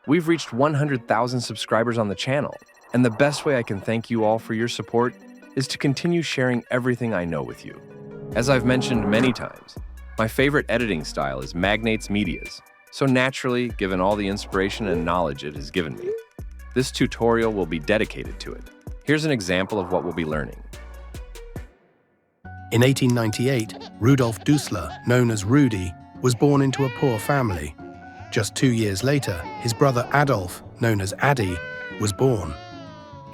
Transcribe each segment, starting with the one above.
We've reached 100,000 subscribers on the channel, and the best way I can thank you all for your support is to continue sharing everything I know with you. As I've mentioned many times, my favorite editing style is MagnatesMedia's, so naturally, given all the inspiration and knowledge it has given me, this tutorial will be dedicated to it. Here's an example of what we'll be learning. In 1898, Rudolf Dussler, known as Rudy, was born into a poor family. Just 2 years later, his brother Adolf, known as Addy, was born.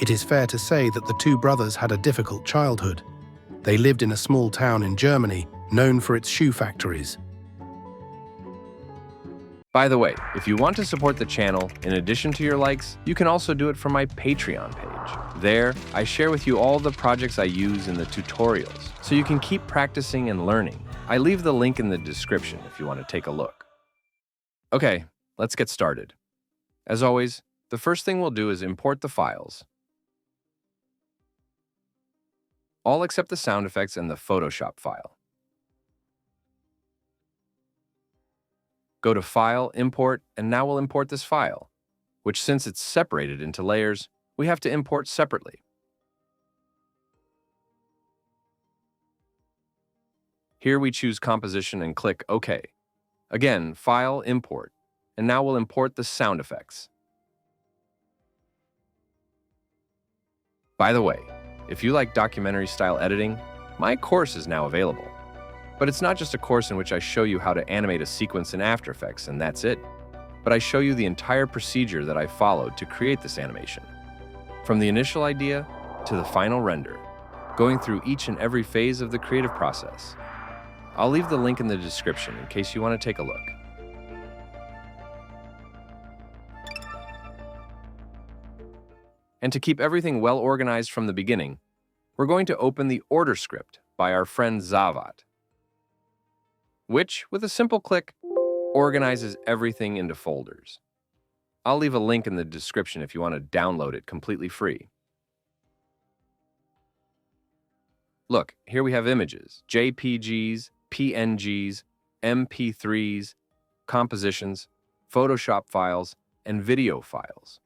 It is fair to say that the two brothers had a difficult childhood. They lived in a small town in Germany, known for its shoe factories. By the way, if you want to support the channel, in addition to your likes, you can also do it from my Patreon page. There, I share with you all the projects I use in the tutorials, so you can keep practicing and learning. I leave the link in the description if you want to take a look. Okay, let's get started. As always, the first thing we'll do is import the files. All except the sound effects and the Photoshop file. Go to File, Import, and now we'll import this file, which since it's separated into layers, we have to import separately. Here we choose Composition and click OK. Again, File, Import, and now we'll import the sound effects. By the way, if you like documentary-style editing, my course is now available. But it's not just a course in which I show you how to animate a sequence in After Effects and that's it, but I show you the entire procedure that I followed to create this animation. From the initial idea to the final render, going through each and every phase of the creative process. I'll leave the link in the description in case you want to take a look. And to keep everything well organized from the beginning, we're going to open the order script by our friend Zavat, which, with a simple click, organizes everything into folders. I'll leave a link in the description if you want to download it completely free. Look, here we have images, JPGs, PNGs, MP3s, compositions, Photoshop files, and video files.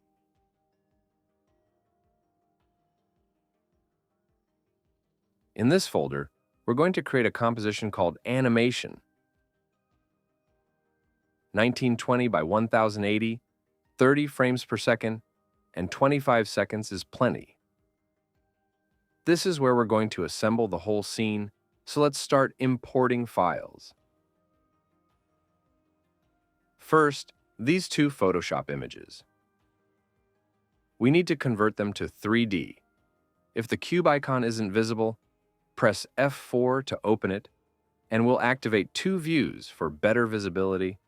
In this folder, we're going to create a composition called Animation. 1920 by 1080, 30 frames per second, and 25 seconds is plenty. This is where we're going to assemble the whole scene, so let's start importing files. First, these two Photoshop images. We need to convert them to 3D. If the cube icon isn't visible, press F4 to open it, and we'll activate two views for better visibility.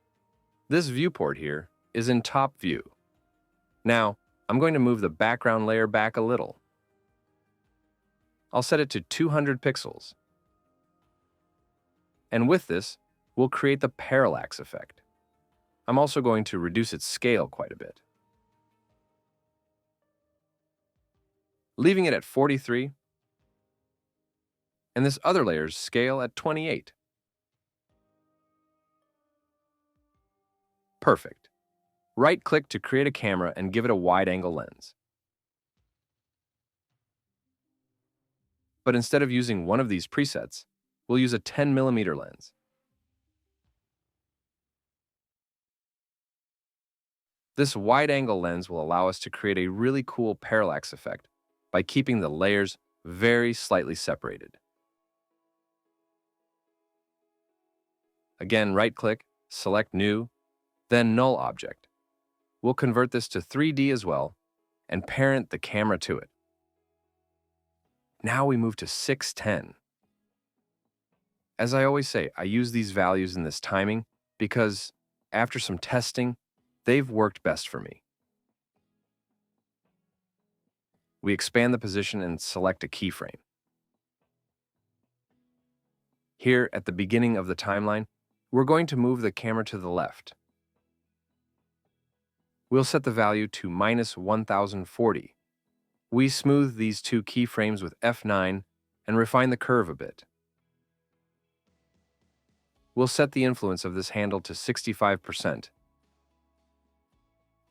This viewport here is in top view. Now, I'm going to move the background layer back a little. I'll set it to 200 pixels. And with this, we'll create the parallax effect. I'm also going to reduce its scale quite a bit. Leaving it at 43, and this other layer's scale at 28. Perfect. Right-click to create a camera and give it a wide-angle lens. But instead of using one of these presets, we'll use a 10mm lens. This wide-angle lens will allow us to create a really cool parallax effect by keeping the layers very slightly separated. Again, right-click, select New, then Null Object. We'll convert this to 3D as well, and parent the camera to it. Now we move to 610. As I always say, I use these values in this timing because, after some testing, they've worked best for me. We expand the position and select a keyframe. Here, at the beginning of the timeline, we're going to move the camera to the left. We'll set the value to -1040. We smooth these two keyframes with F9 and refine the curve a bit. We'll set the influence of this handle to 65%.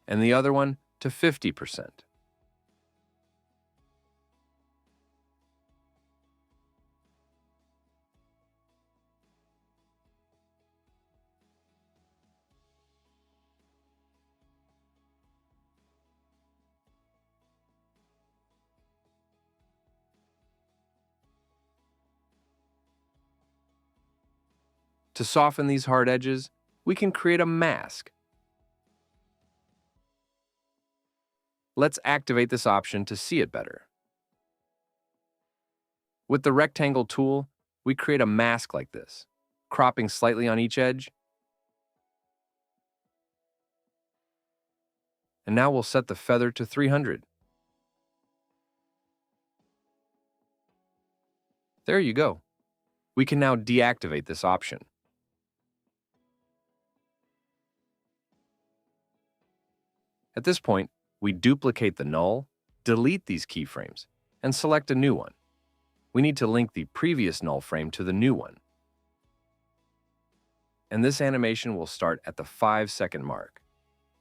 and the other one to 50%. To soften these hard edges, we can create a mask. Let's activate this option to see it better. With the rectangle tool, we create a mask like this, cropping slightly on each edge. And now we'll set the feather to 300. There you go. We can now deactivate this option. At this point, we duplicate the null, delete these keyframes, and select a new one. We need to link the previous null frame to the new one. And this animation will start at the 5-second mark.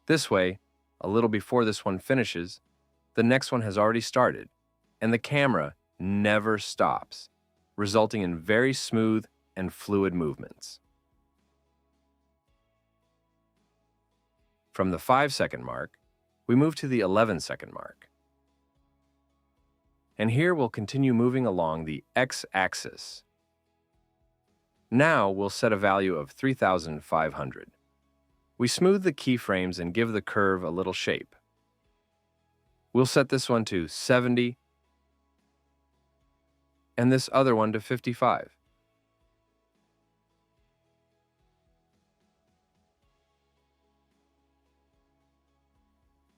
This way, a little before this one finishes, the next one has already started, and the camera never stops, resulting in very smooth and fluid movements. From the 5-second mark, we move to the 11-second mark. And here we'll continue moving along the x-axis. Now we'll set a value of 3,500. We smooth the keyframes and give the curve a little shape. We'll set this one to 70 and this other one to 55.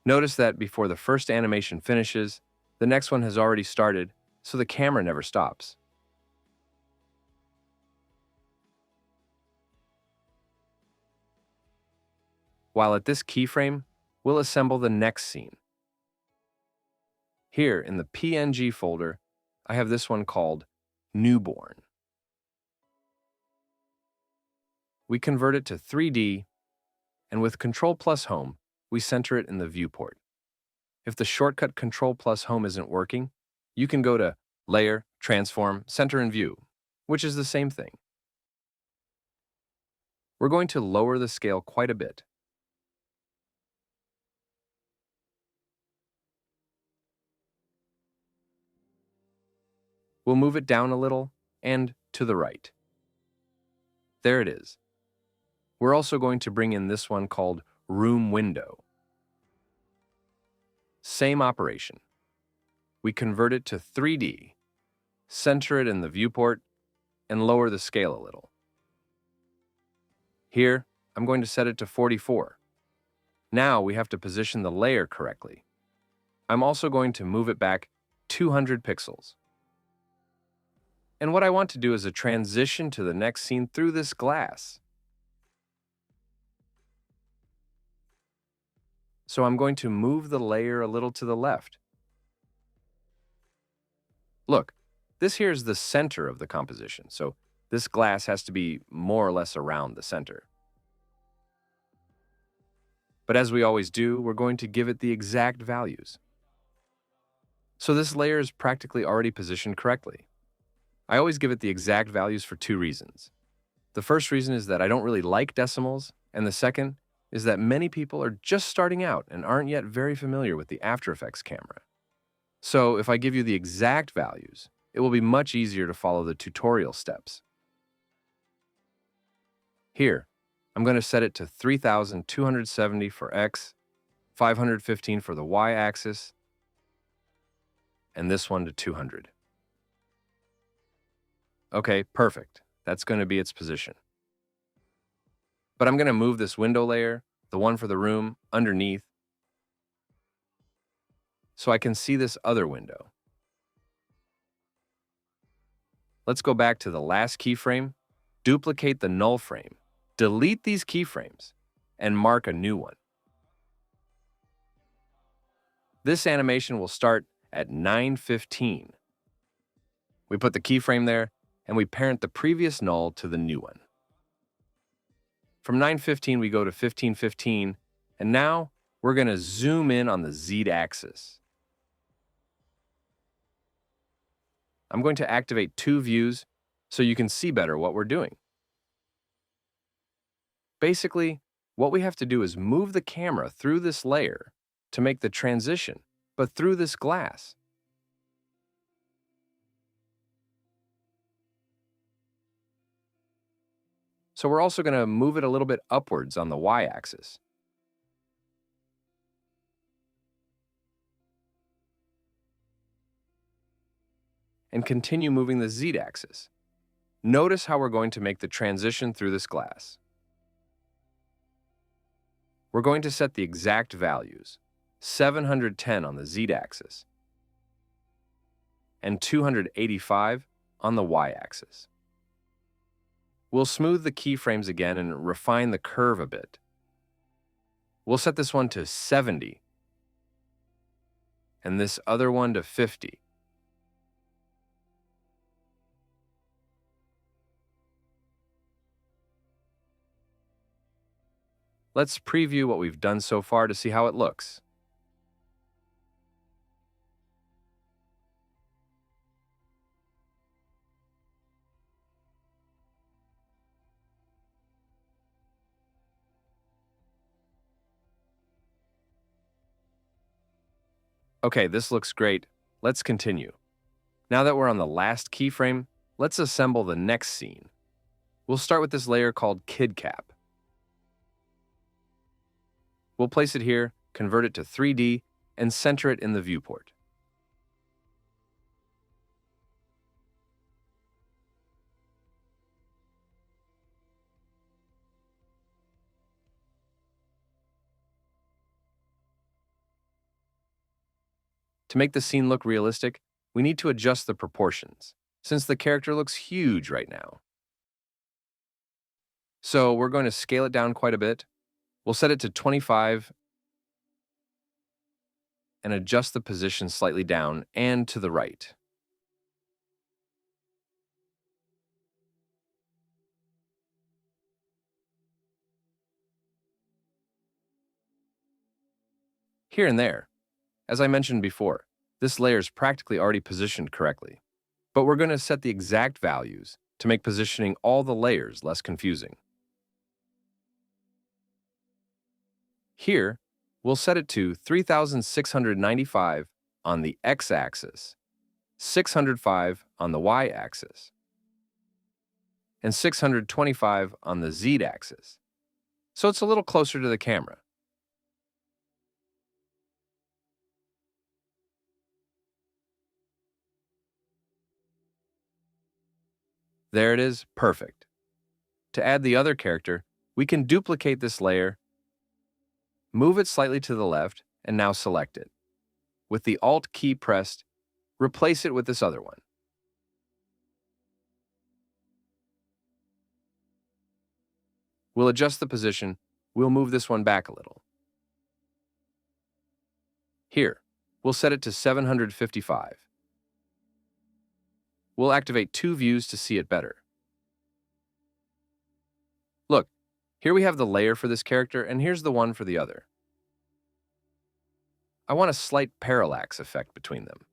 Notice that before the first animation finishes, the next one has already started, so the camera never stops. While at this keyframe, we'll assemble the next scene. Here in the PNG folder, I have this one called Newborn. We convert it to 3D, and with Ctrl+Home, we center it in the viewport. If the shortcut Ctrl+Home isn't working, you can go to Layer, Transform, Center and View, which is the same thing. We're going to lower the scale quite a bit. We'll move it down a little and to the right. There it is. We're also going to bring in this one called Room Window. Same operation. We convert it to 3D, center it in the viewport, and lower the scale a little. Here, I'm going to set it to 44. Now we have to position the layer correctly. I'm also going to move it back 200 pixels. And what I want to do is a transition to the next scene through this glass. So I'm going to move the layer a little to the left. Look, this here is the center of the composition, so this glass has to be more or less around the center. But as we always do, we're going to give it the exact values. So this layer is practically already positioned correctly. I always give it the exact values for two reasons. The first reason is that I don't really like decimals, and the second is that many people are just starting out and aren't yet very familiar with the After Effects camera. So if I give you the exact values, it will be much easier to follow the tutorial steps. Here, I'm going to set it to 3,270 for X, 515 for the Y-axis, and this one to 200. Okay, perfect. That's going to be its position. But I'm going to move this window layer, the one for the room, underneath, so I can see this other window. Let's go back to the last keyframe, duplicate the null frame, delete these keyframes, and mark a new one. This animation will start at 9:15. We put the keyframe there, and we parent the previous null to the new one. From 9:15, we go to 15:15, and now we're going to zoom in on the Z-axis. I'm going to activate 2 views so you can see better what we're doing. Basically, what we have to do is move the camera through this layer to make the transition, but through this glass. So we're also going to move it a little bit upwards on the Y-axis. And continue moving the Z-axis. Notice how we're going to make the transition through this glass. We're going to set the exact values, 710 on the Z-axis and 285 on the Y-axis. We'll smooth the keyframes again and refine the curve a bit. We'll set this one to 70 and this other one to 50. Let's preview what we've done so far to see how it looks. Okay, this looks great. Let's continue. Now that we're on the last keyframe, let's assemble the next scene. We'll start with this layer called Kid Cap. We'll place it here, convert it to 3D, and center it in the viewport. To make the scene look realistic, we need to adjust the proportions, since the character looks huge right now. So we're going to scale it down quite a bit. We'll set it to 25 and adjust the position slightly down and to the right. Here and there. As I mentioned before, this layer is practically already positioned correctly, but we're going to set the exact values to make positioning all the layers less confusing. Here, we'll set it to 3,695 on the x-axis, 605 on the y-axis, and 625 on the z-axis, so it's a little closer to the camera. There it is, perfect. To add the other character, we can duplicate this layer, move it slightly to the left, and now select it. With the Alt key pressed, replace it with this other one. We'll adjust the position. We'll move this one back a little. Here, we'll set it to 755. We'll activate 2 views to see it better. Look, here we have the layer for this character, and here's the one for the other. I want a slight parallax effect between them.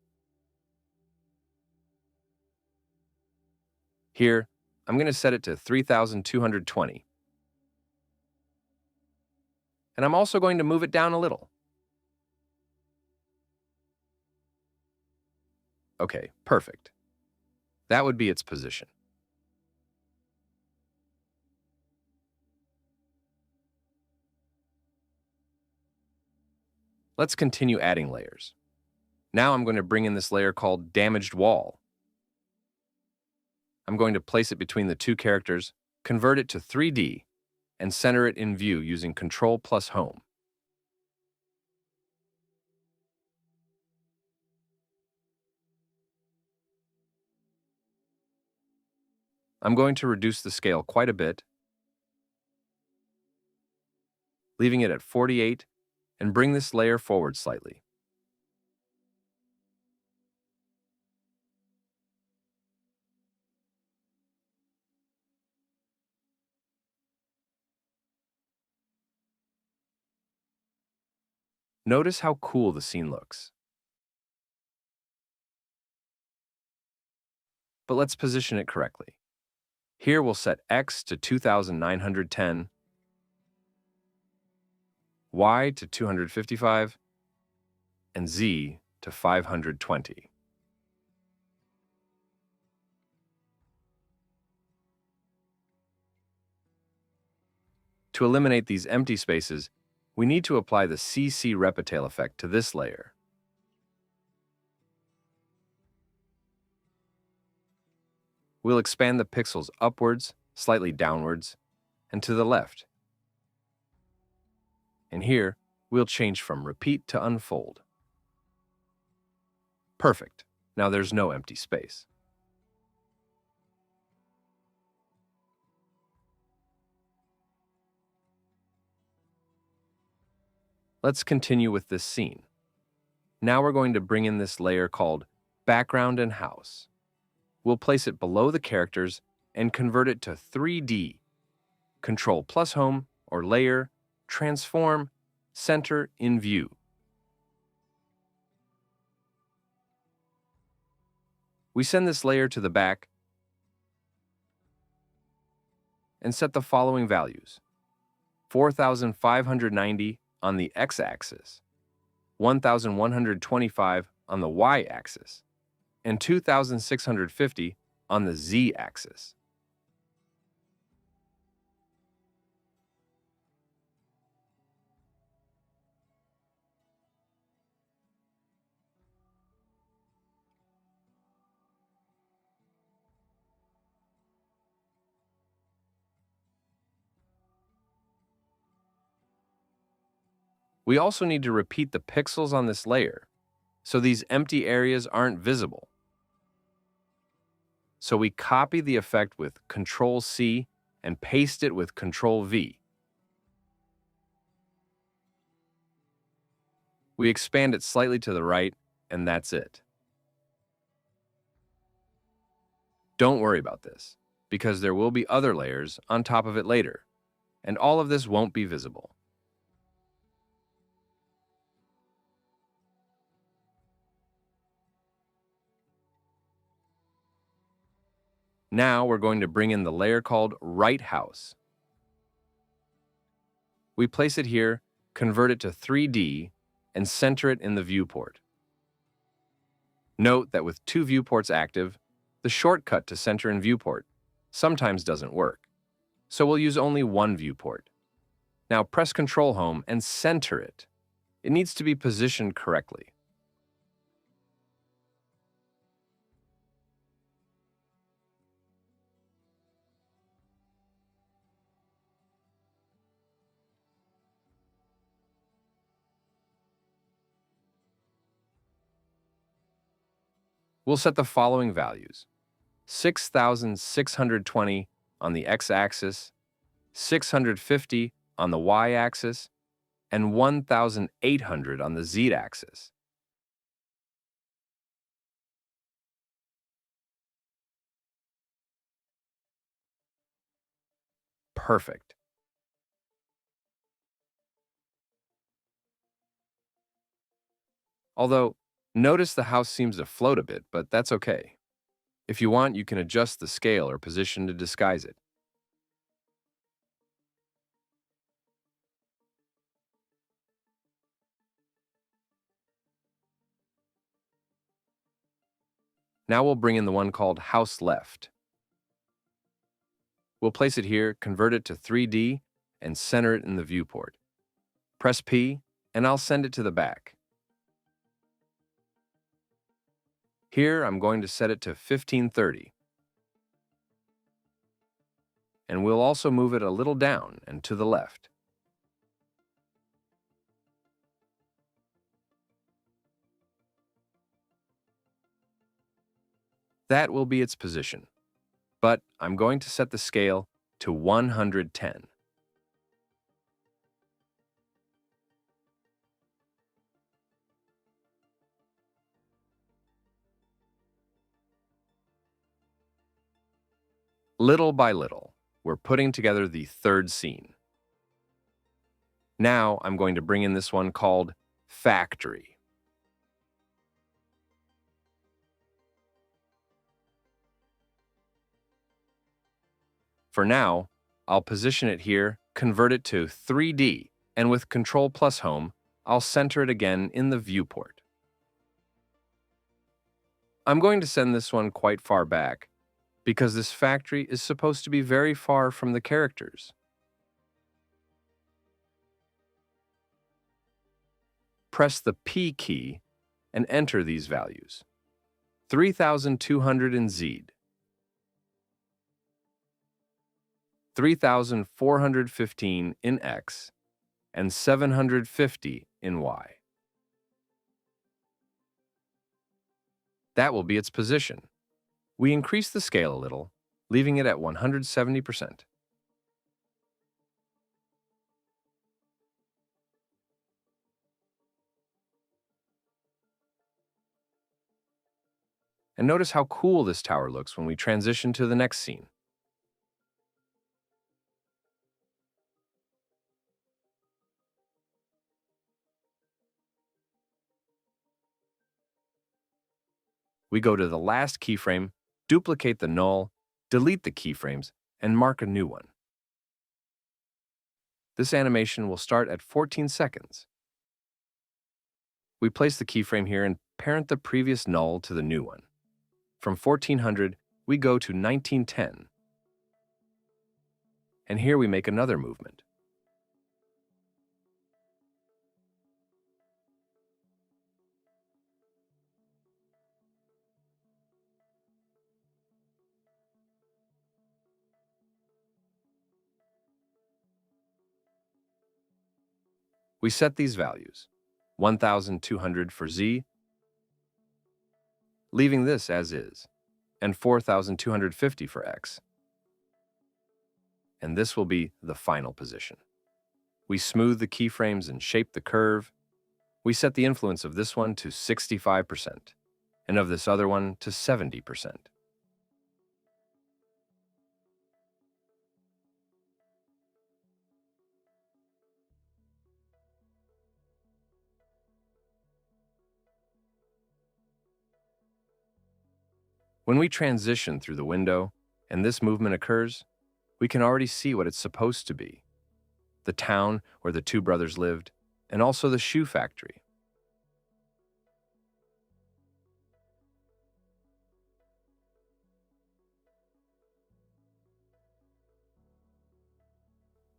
Here, I'm going to set it to 3,220. And I'm also going to move it down a little. Okay, perfect. That would be its position. Let's continue adding layers. Now I'm going to bring in this layer called Damaged Wall. I'm going to place it between the 2 characters, convert it to 3D, and center it in view using Ctrl plus Home. I'm going to reduce the scale quite a bit, leaving it at 48, and bring this layer forward slightly. Notice how cool the scene looks. But let's position it correctly. Here we'll set X to 2910, Y to 255, and Z to 520. To eliminate these empty spaces, we need to apply the CC Repetail effect to this layer. We'll expand the pixels upwards, slightly downwards, and to the left. And here, we'll change from repeat to unfold. Perfect. Now there's no empty space. Let's continue with this scene. Now we're going to bring in this layer called Background and House. We'll place it below the characters and convert it to 3D. Control plus Home or Layer, Transform, Center in View. We send this layer to the back and set the following values: 4,590 on the x-axis, 1,125 on the y-axis, and 2,650 on the z-axis. We also need to repeat the pixels on this layer, so these empty areas aren't visible. So we copy the effect with Ctrl-C and paste it with Ctrl-V. We expand it slightly to the right, and that's it. Don't worry about this, because there will be other layers on top of it later, and all of this won't be visible. Now we're going to bring in the layer called Right House. We place it here, convert it to 3D, and center it in the viewport. Note that with two viewports active, the shortcut to center in viewport sometimes doesn't work, so we'll use only one viewport. Now press Ctrl Home and center it. It needs to be positioned correctly. We'll set the following values: 6,620 on the x-axis, 650 on the y-axis, and 1,800 on the z-axis. Perfect. Although, notice the house seems to float a bit, but that's okay. If you want, you can adjust the scale or position to disguise it. Now we'll bring in the one called House Left. We'll place it here, convert it to 3D, and center it in the viewport. Press P, and I'll send it to the back. Here, I'm going to set it to 1530. And we'll also move it a little down and to the left. That will be its position, but I'm going to set the scale to 110. Little by little, we're putting together the third scene. Now I'm going to bring in this one called factory. For now, I'll position it here, convert it to 3D, and with Control plus Home, I'll center it again in the viewport. I'm going to send this one quite far back, because this factory is supposed to be very far from the characters. Press the P key and enter these values. 3200 in Z, 3415 in X, and 750 in Y. That will be its position. We increase the scale a little, leaving it at 170%. And notice how cool this tower looks when we transition to the next scene. We go to the last keyframe, duplicate the null, delete the keyframes, and mark a new one. This animation will start at 14 seconds. We place the keyframe here and parent the previous null to the new one. From 1400, we go to 1910. And here we make another movement. We set these values, 1200 for Z, leaving this as is, and 4250 for X. And this will be the final position. We smooth the keyframes and shape the curve. We set the influence of this one to 65%, and of this other one to 70%. When we transition through the window and this movement occurs, we can already see what it's supposed to be: the town where the two brothers lived, and also the shoe factory.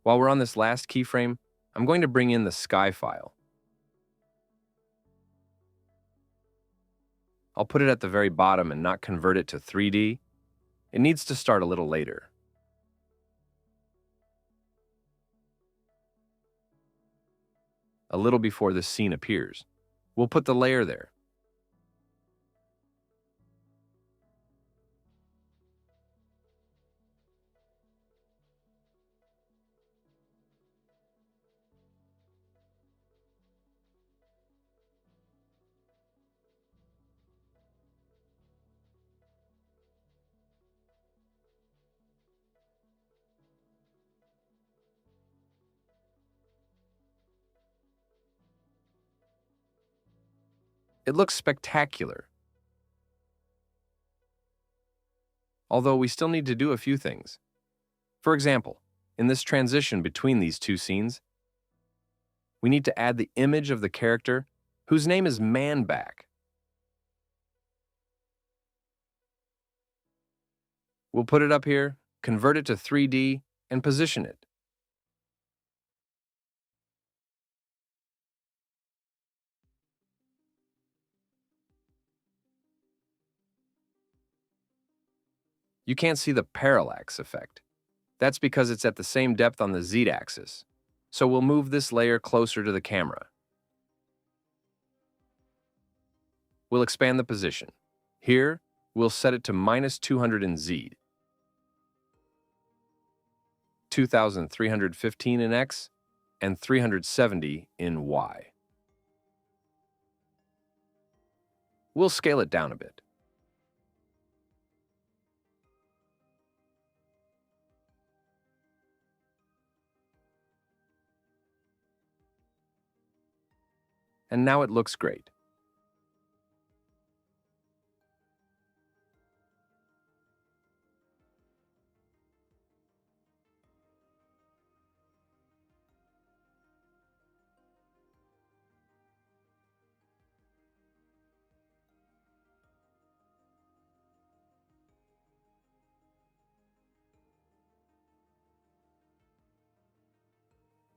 While we're on this last keyframe, I'm going to bring in the sky file. I'll put it at the very bottom and not convert it to 3D. It needs to start a little later. A little before this scene appears. We'll put the layer there. It looks spectacular. Although we still need to do a few things. For example, in this transition between these two scenes, we need to add the image of the character whose name is Manback. We'll put it up here, convert it to 3D, and position it. You can't see the parallax effect. That's because it's at the same depth on the Z-axis. So we'll move this layer closer to the camera. We'll expand the position. Here, we'll set it to -200 in Z, 2315 in X, and 370 in Y. We'll scale it down a bit. and now it looks great.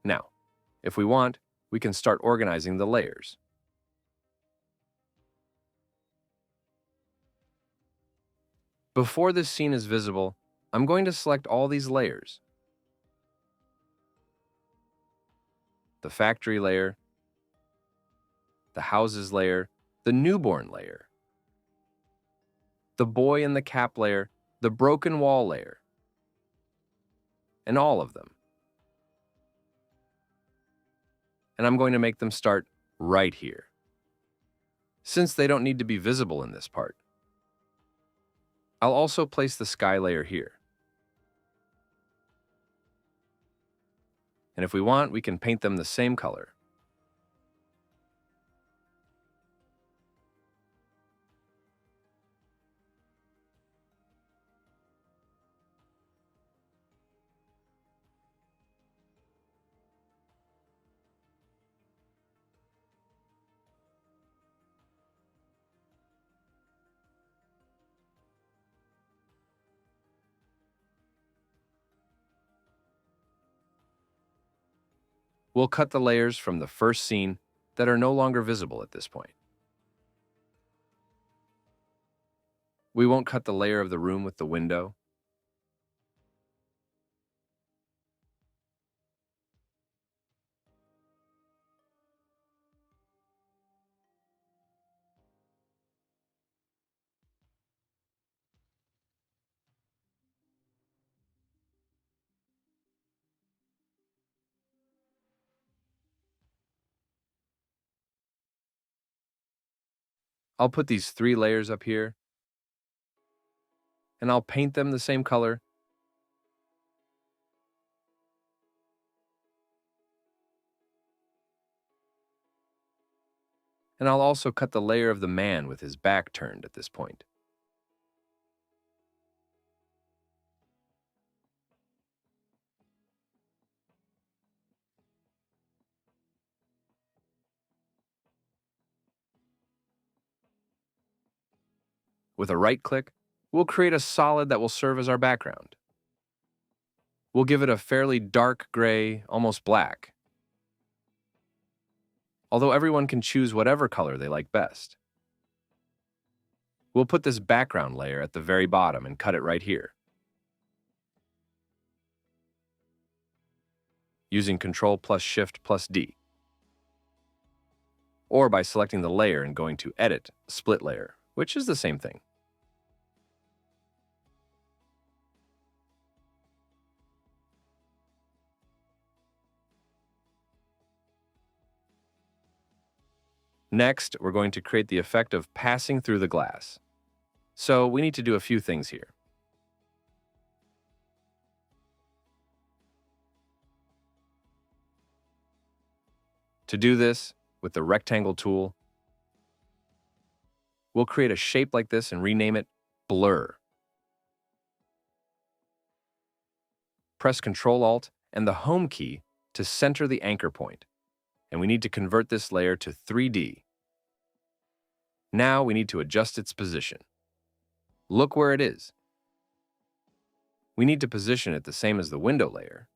Now, if we want, we can start organizing the layers. Before this scene is visible, I'm going to select all these layers. The factory layer, the houses layer, the newborn layer, the boy in the cap layer, the broken wall layer, and all of them. And I'm going to make them start right here, since they don't need to be visible in this part. I'll also place the sky layer here. And if we want, we can paint them the same color. We'll cut the layers from the first scene that are no longer visible at this point. We won't cut the layer of the room with the window. I'll put these 3 layers up here, and I'll paint them the same color. And I'll also cut the layer of the man with his back turned at this point. With a right click, we'll create a solid that will serve as our background. We'll give it a fairly dark gray, almost black, although everyone can choose whatever color they like best. We'll put this background layer at the very bottom and cut it right here. Using Ctrl plus Shift plus D. Or by selecting the layer and going to Edit, Split Layer, which is the same thing. Next, we're going to create the effect of passing through the glass. So we need to do a few things here. To do this, with the rectangle tool, we'll create a shape like this and rename it Blur. Press Ctrl-Alt and the Home key to center the anchor point, and we need to convert this layer to 3D. Now we need to adjust its position. Look where it is. We need to position it the same as the window layer.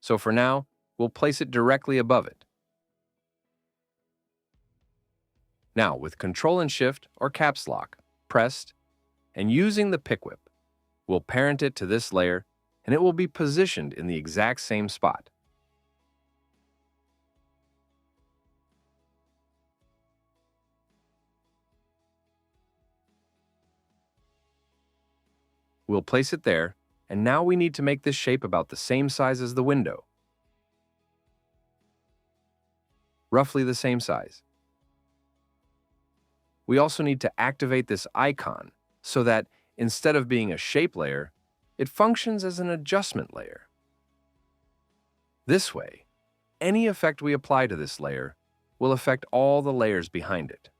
So for now, we'll place it directly above it. Now, with Ctrl and Shift or Caps Lock pressed, and using the pick whip, we'll parent it to this layer, and it will be positioned in the exact same spot. We'll place it there, and now we need to make this shape about the same size as the window. Roughly the same size. We also need to activate this icon so that, instead of being a shape layer, it functions as an adjustment layer. This way, any effect we apply to this layer will affect all the layers behind it.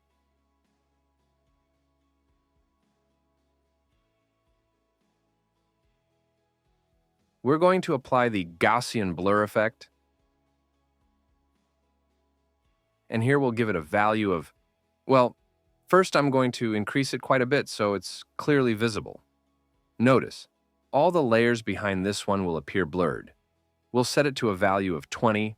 We're going to apply the Gaussian blur effect, and here we'll give it a value of, well, first I'm going to increase it quite a bit so it's clearly visible. Notice, all the layers behind this one will appear blurred. We'll set it to a value of 20,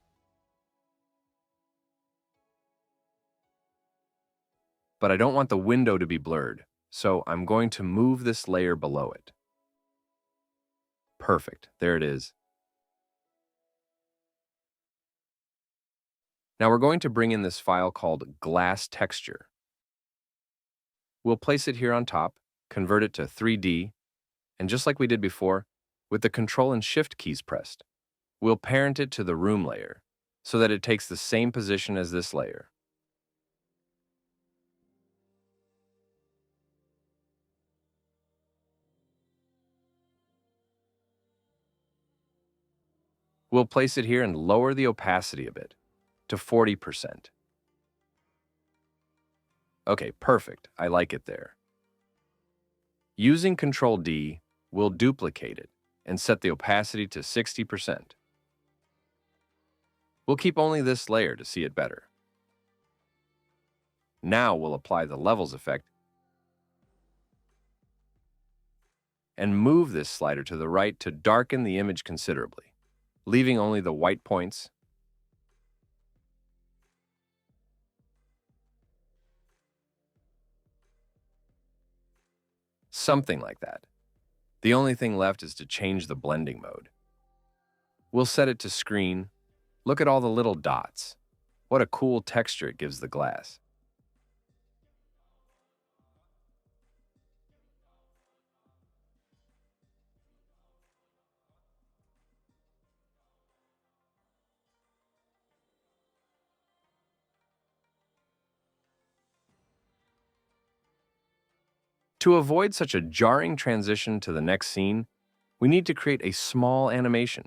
but I don't want the window to be blurred, so I'm going to move this layer below it. Perfect, there it is. Now we're going to bring in this file called glass texture. We'll place it here on top, convert it to 3D, and just like we did before, with the Control and Shift keys pressed, we'll parent it to the room layer so that it takes the same position as this layer. We'll place it here and lower the opacity a bit to 40%. Okay, perfect. I like it there. Using Control D, we'll duplicate it and set the opacity to 60%. We'll keep only this layer to see it better. Now we'll apply the levels effect and move this slider to the right to darken the image considerably, leaving only the white points. Something like that. The only thing left is to change the blending mode. We'll set it to screen. Look at all the little dots. What a cool texture it gives the glass. To avoid such a jarring transition to the next scene, we need to create a small animation.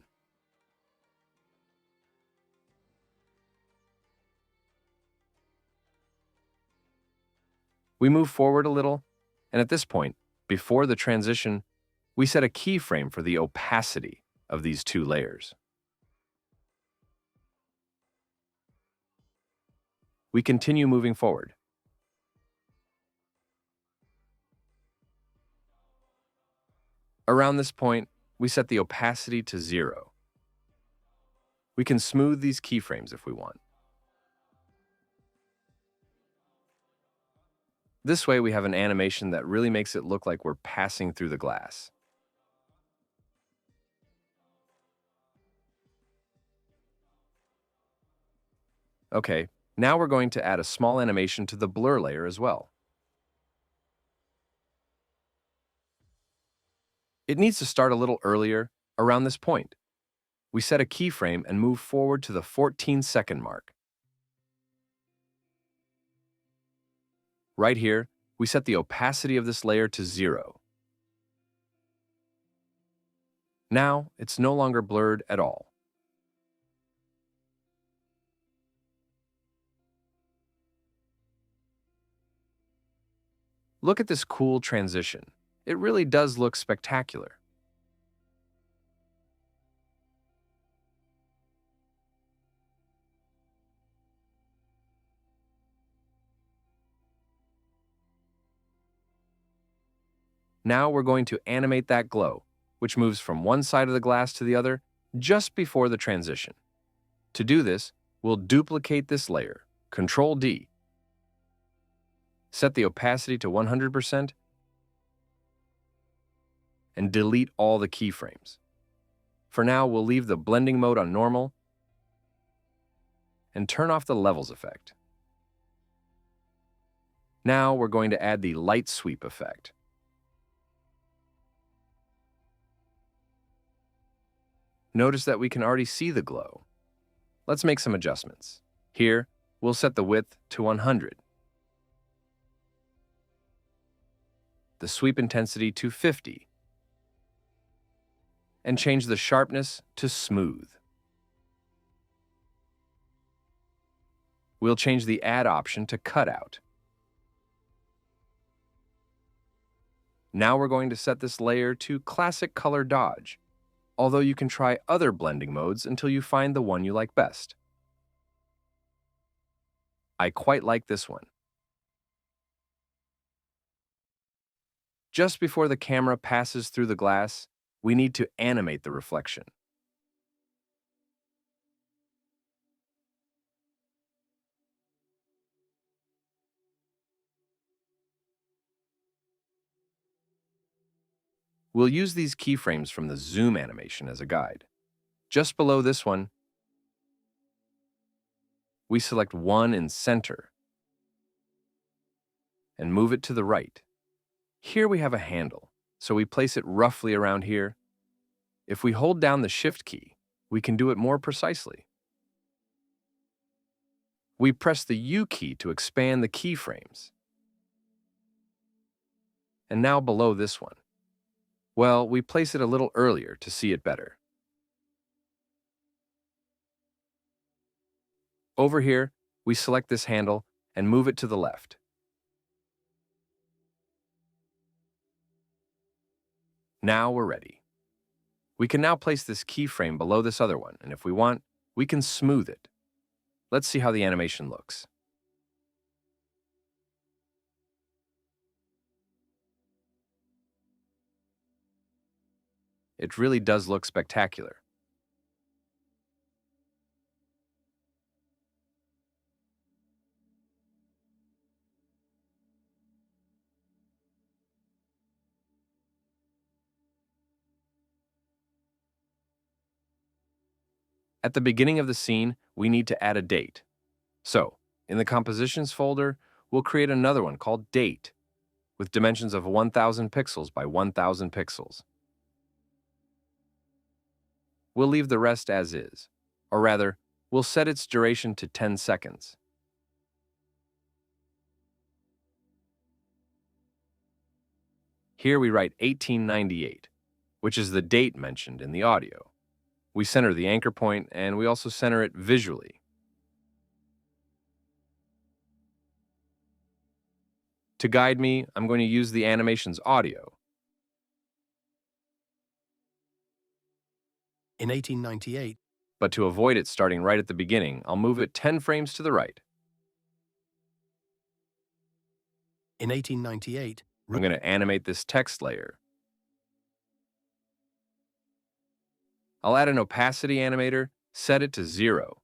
We move forward a little, and at this point, before the transition, we set a keyframe for the opacity of these two layers. We continue moving forward. Around this point, we set the opacity to 0. We can smooth these keyframes if we want. This way, we have an animation that really makes it look like we're passing through the glass. Okay, now we're going to add a small animation to the blur layer as well. It needs to start a little earlier, around this point. We set a keyframe and move forward to the 14-second mark. Right here, we set the opacity of this layer to 0. Now, it's no longer blurred at all. Look at this cool transition. It really does look spectacular. Now we're going to animate that glow, which moves from one side of the glass to the other just before the transition. To do this, we'll duplicate this layer, Control D, set the opacity to 100%, and delete all the keyframes. For now, we'll leave the blending mode on normal and turn off the levels effect. Now we're going to add the light sweep effect. Notice that we can already see the glow. Let's make some adjustments. Here, we'll set the width to 100, the sweep intensity to 50, and change the sharpness to smooth. we'll change the Add option to Cutout. Now we're going to set this layer to Classic Color Dodge, although you can try other blending modes until you find the one you like best. I quite like this one. Just before the camera passes through the glass, we need to animate the reflection. We'll use these keyframes from the zoom animation as a guide. Just below this one, we select one in center and move it to the right. Here we have a handle, so we place it roughly around here. If we hold down the Shift key, we can do it more precisely. We press the U key to expand the keyframes. And now below this one, well, we place it a little earlier to see it better. Over here, we select this handle and move it to the left. Now we're ready. We can now place this keyframe below this other one, and if we want, we can smooth it. Let's see how the animation looks. It really does look spectacular. At the beginning of the scene, we need to add a date. So, in the Compositions folder, we'll create another one called Date, with dimensions of 1000 pixels by 1000 pixels. We'll leave the rest as is, or rather, we'll set its duration to 10 seconds. Here we write 1898, which is the date mentioned in the audio. We center the anchor point, and we also center it visually. To guide me, I'm going to use the animation's audio. In 1898, But to avoid it starting right at the beginning, I'll move it 10 frames to the right. in 1898, I'm going to animate this text layer. I'll add an opacity animator, set it to 0,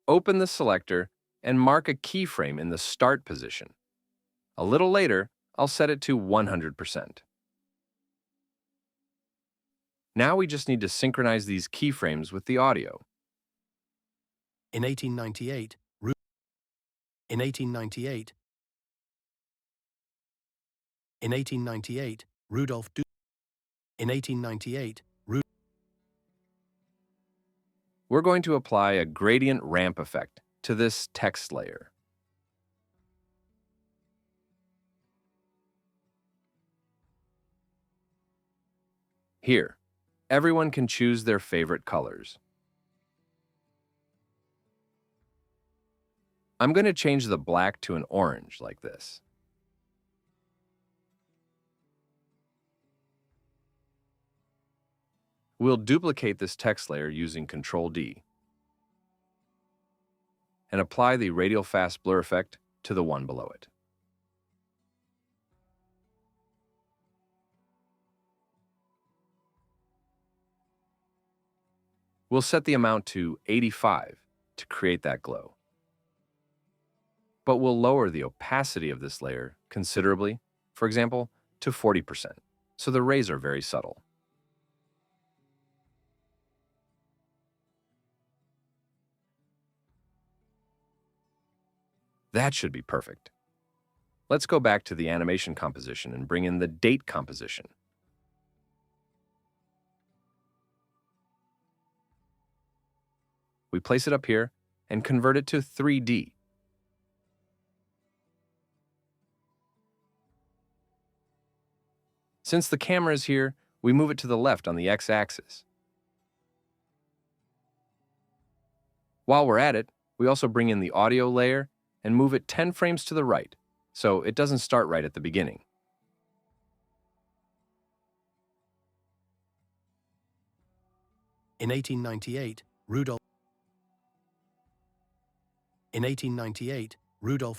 open the selector, and mark a keyframe in the start position. A little later, I'll set it to 100%. Now we just need to synchronize these keyframes with the audio. in 1898, in 1898, in 1898, Rudolph Du in 1898, We're going to apply a gradient ramp effect to this text layer. Here, everyone can choose their favorite colors. I'm going to change the black to an orange like this. We'll duplicate this text layer using Ctrl-D and apply the radial fast blur effect to the one below it. We'll set the amount to 85 to create that glow. But we'll lower the opacity of this layer considerably, for example, to 40%, so the rays are very subtle. That should be perfect. Let's go back to the animation composition and bring in the date composition. We place it up here and convert it to 3D. Since the camera is here, we move it to the left on the x-axis. While we're at it, we also bring in the audio layer and move it 10 frames to the right, so it doesn't start right at the beginning. In 1898, Rudolf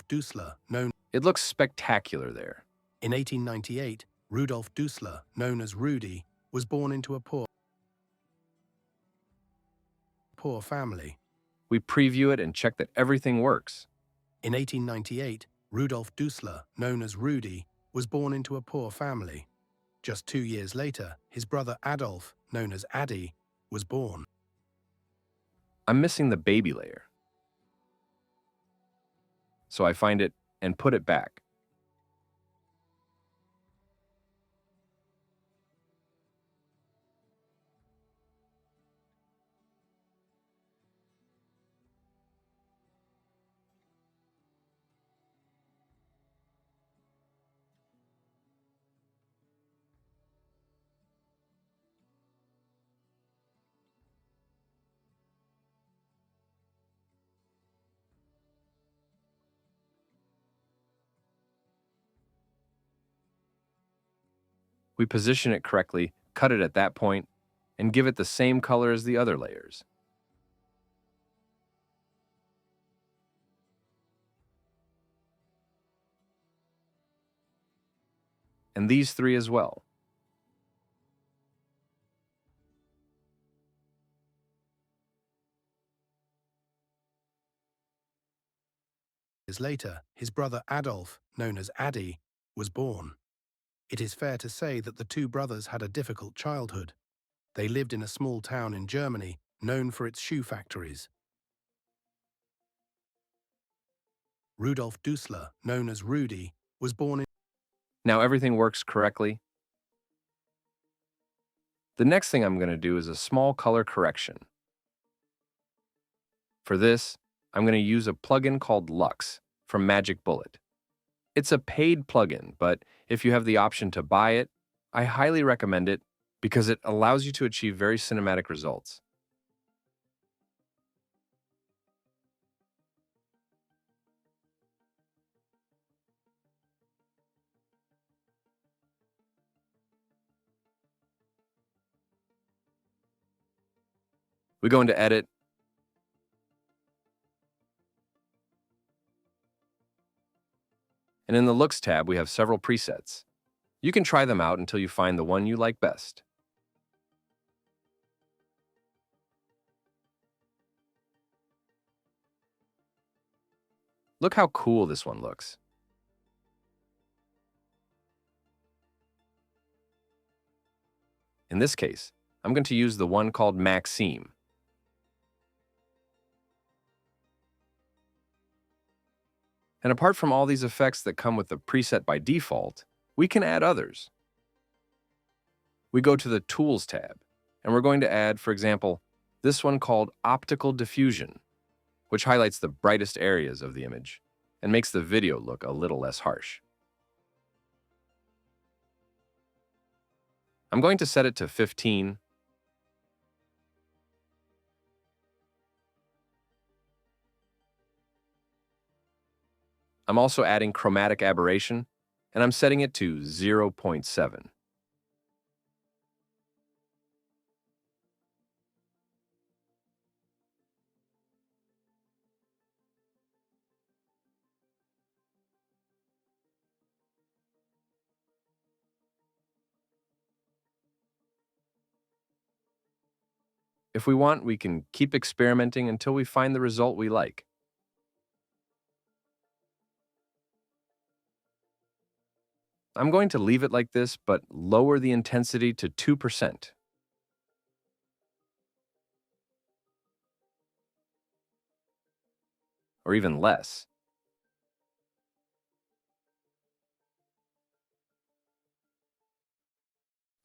Dusler, known It looks spectacular there. In 1898, Rudolf Dusler, known as Rudy, was born into a poor family. We preview it and check that everything works. In 1898, Rudolf Dusler, known as Rudy, was born into a poor family. Just 2 years later, his brother Adolf, known as Addy, was born. I'm missing the baby layer. So I find it and put it back. We position it correctly, cut it at that point, and give it the same color as the other layers. And these three as well. Years later, his brother Adolf, known as Addy, was born. It is fair to say that the two brothers had a difficult childhood. They lived in a small town in Germany, known for its shoe factories. Rudolf Dusler, known as Rudy, was born in Now everything works correctly. The next thing I'm going to do is a small color correction. For this, I'm going to use a plugin called Lux from Magic Bullet. It's a paid plugin, but if you have the option to buy it, I highly recommend it because it allows you to achieve very cinematic results. We go into Edit, and in the Looks tab, we have several presets. You can try them out until you find the one you like best. Look how cool this one looks. In this case, I'm going to use the one called Maxime. And apart from all these effects that come with the preset by default, we can add others. We go to the Tools tab, and we're going to add, for example, this one called Optical Diffusion, which highlights the brightest areas of the image and makes the video look a little less harsh. I'm going to set it to 15. I'm also adding chromatic aberration, and I'm setting it to 0.7. If we want, we can keep experimenting until we find the result we like. I'm going to leave it like this, but lower the intensity to 2%. Or even less.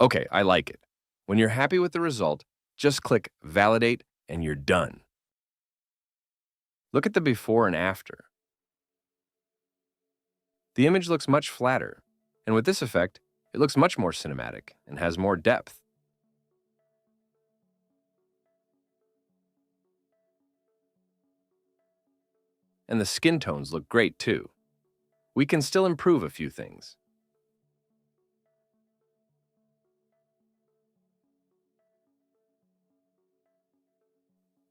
Okay, I like it. When you're happy with the result, just click Validate and you're done. Look at the before and after. The image looks much flatter, and with this effect, it looks much more cinematic and has more depth. and the skin tones look great too. We can still improve a few things.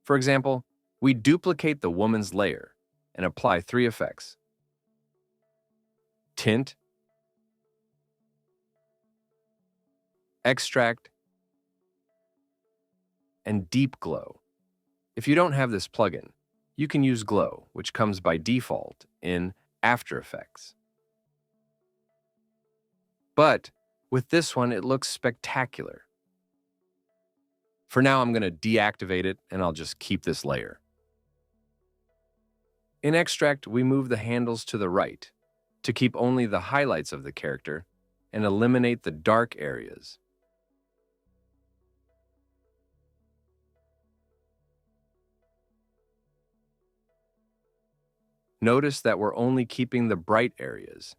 For example, we duplicate the woman's layer and apply 3 effects: tint, extract, and deep glow. If you don't have this plugin, you can use Glow, which comes by default in After Effects. But with this one, it looks spectacular. For now, I'm going to deactivate it, and I'll just keep this layer. In Extract, we move the handles to the right to keep only the highlights of the character and eliminate the dark areas. Notice that we're only keeping the bright areas.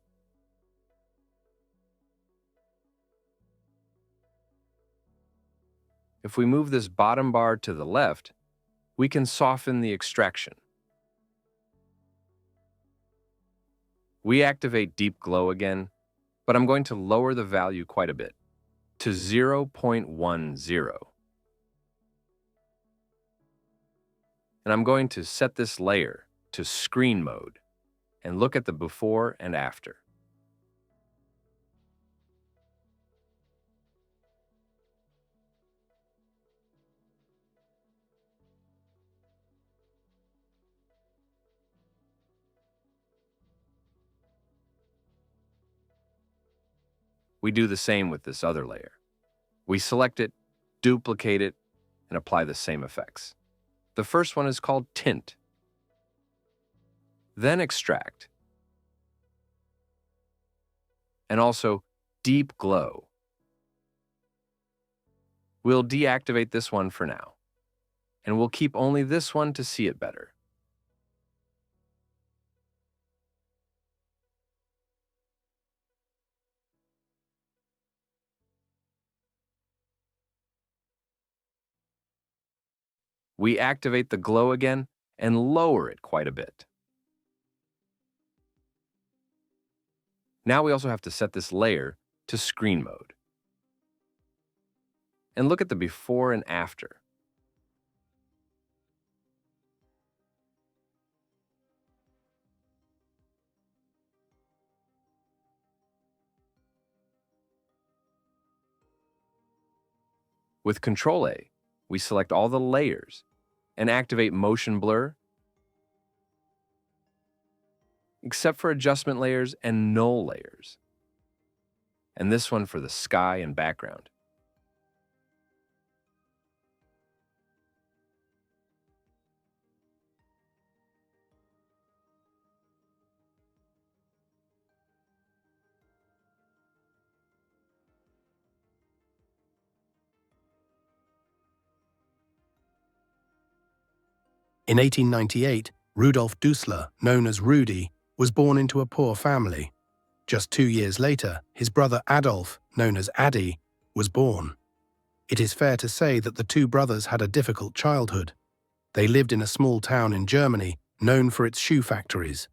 If we move this bottom bar to the left, we can soften the extraction. We activate Deep Glow again, but I'm going to lower the value quite a bit, to 0.10. And I'm going to set this layer to Screen Mode and look at the before and after. We do the same with this other layer. We select it, duplicate it, and apply the same effects. The first one is called Tint. Then Extract. And also Deep Glow. We'll deactivate this one for now, and we'll keep only this one to see it better. We activate the glow again and lower it quite a bit. Now we also have to set this layer to Screen Mode. And look at the before and after. With Control A, we select all the layers and activate Motion Blur, except for adjustment layers and null layers. And this one for the sky and background. In 1898, Rudolf Dussler, known as Rudy, was born into a poor family. Just 2 years later, his brother Adolf, known as Addy, was born. It is fair to say that the two brothers had a difficult childhood. They lived in a small town in Germany, known for its shoe factories.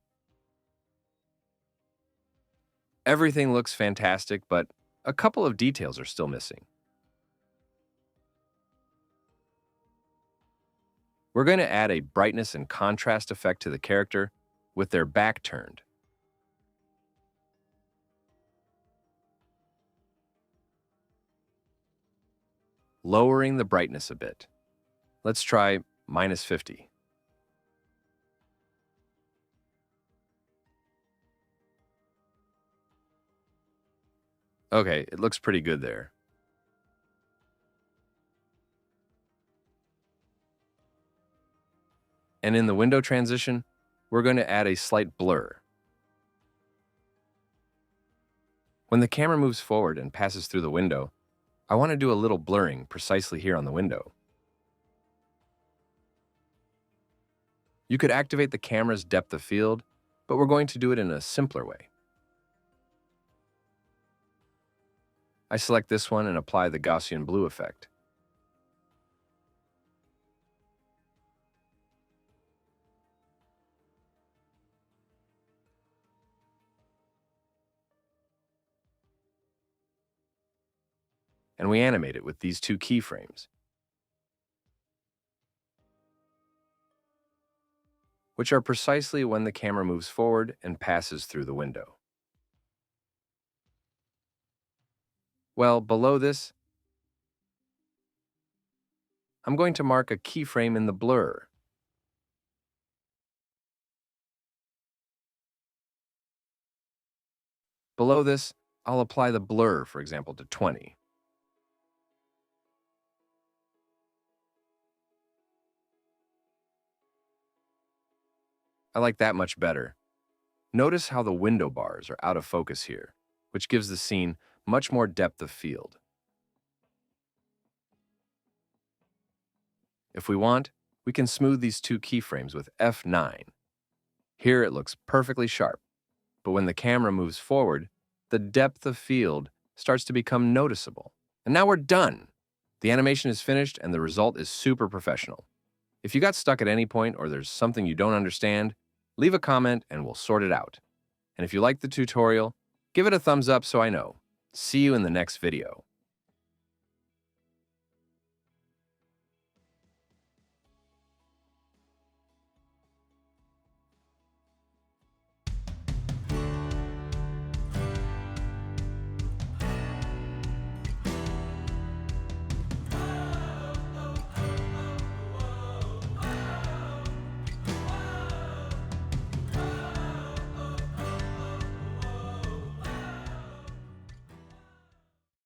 Everything looks fantastic, but a couple of details are still missing. We're going to add a brightness and contrast effect to the character with their back turned. Lowering the brightness a bit. Let's try -50. Okay, it looks pretty good there. And in the window transition, we're going to add a slight blur. When the camera moves forward and passes through the window, I want to do a little blurring precisely here on the window. You could activate the camera's depth of field, but we're going to do it in a simpler way. I select this one and apply the Gaussian blue effect. and we animate it with these two keyframes, which are precisely when the camera moves forward and passes through the window. Well, below this, I'm going to mark a keyframe in the blur. Below this, I'll apply the blur, for example, to 20. I like that much better. Notice how the window bars are out of focus here, which gives the scene much more depth of field. If we want, we can smooth these two keyframes with F9. Here it looks perfectly sharp, but when the camera moves forward, the depth of field starts to become noticeable. And now we're done! The animation is finished and the result is super professional. If you got stuck at any point or there's something you don't understand, leave a comment and we'll sort it out. And if you liked the tutorial, give it a thumbs up so I know. See you in the next video.